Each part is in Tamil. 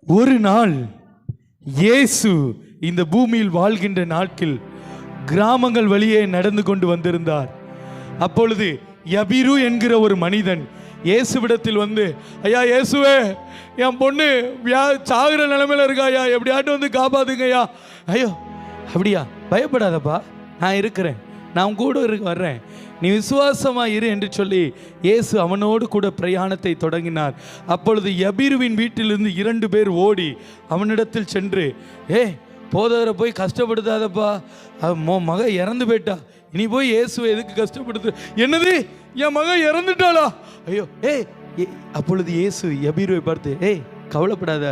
ஒரு நாள் இயேசு இந்த பூமியில் வாழ்கின்ற நாட்கள் கிராமங்கள் வழியே நடந்து கொண்டு வந்திருந்தார். அப்பொழுது யபிரு என்கிற ஒரு மனிதன் இயேசுவிடத்தில் வந்து, ஐயா இயேசுவே, என் பொண்ணு சாகுற நிலைமையில இருக்கா ஐயா, எப்படியாட்டும் வந்து காப்பாத்துங்கய்யா. ஐயோ அப்படியா, பயப்படாதப்பா, நான் இருக்கிறேன், நான் கூட வர்றேன், நீ விசுவாசமாக இரு என்று சொல்லி இயேசு அவனோடு கூட பிரயாணத்தை தொடங்கினார். அப்பொழுது யபிருவின் வீட்டிலிருந்து 2 பேர் ஓடி அவனிடத்தில் சென்று, போதகரை போய் கஷ்டப்படுத்தாதப்பா, மக இறந்து போயிட்டா, இனி போய் இயேசுவை எதுக்கு கஷ்டப்படுத்து? என்னது, என் மக இறந்துட்டாளா? ஐயோ அப்பொழுது இயேசு யபிருவை பார்த்து, கவலைப்படாத,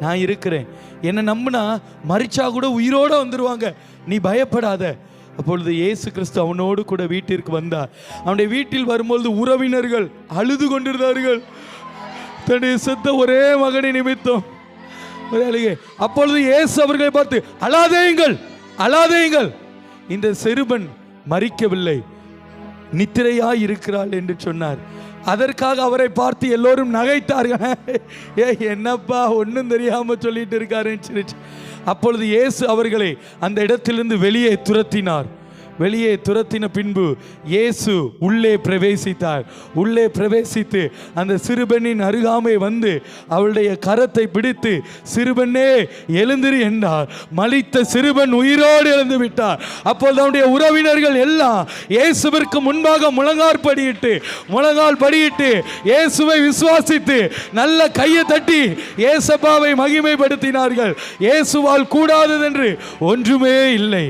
நான் இருக்கிறேன், என்னை நம்பினா மரிச்சா கூட உயிரோடு வந்துடுவாங்க, நீ பயப்படாத. அப்பொழுது இயேசு கிறிஸ்து அவனோடு கூட வீட்டிற்கு வந்தார். அவனுடைய வீட்டில் வரும்பொழுது உறவினர்கள் அழுது கொண்டிருந்தார்கள், தன்னுடைய செத்த ஒரே மகனை நிமித்தம் ஒரே அழுகை. அப்பொழுது இயேசு அவர்களை பார்த்து, அழாதேயுங்கள், அழாதேயுங்கள், இந்த சிறுவன் மரிக்கவில்லை, நித்திரையாய் இருக்கிறாள் என்று சொன்னார். அதற்காக அவரை பார்த்து எல்லோரும் நகைத்தார்கள். என்னப்பா ஒன்றும் தெரியாம சொல்லிட்டு இருக்காருன்னு சொல்லி. அப்பொழுது இயேசு அவர்களை அந்த இடத்திலிருந்து வெளியே துரத்தினார். வெளியே துரத்தின பின்பு இயேசு உள்ளே பிரவேசித்தார். உள்ளே பிரவேசித்து அந்த சிறுபெண்ணின் அருகாமை வந்து அவளுடைய கரத்தை பிடித்து, சிறுபெண்ணே எழுந்திரு என்றார். மலித்த சிறுபெண் உயிரோடு எழுந்து விட்டார். அப்போது அவனுடைய உறவினர்கள் எல்லாம் இயேசுவிற்கு முன்பாக முழங்கால் படியிட்டு இயேசுவை விசுவாசித்து நல்ல கையை தட்டி இயேசப்பாவை மகிமைப்படுத்தினார்கள். இயேசுவால் கூடாததென்று ஒன்றுமே இல்லை.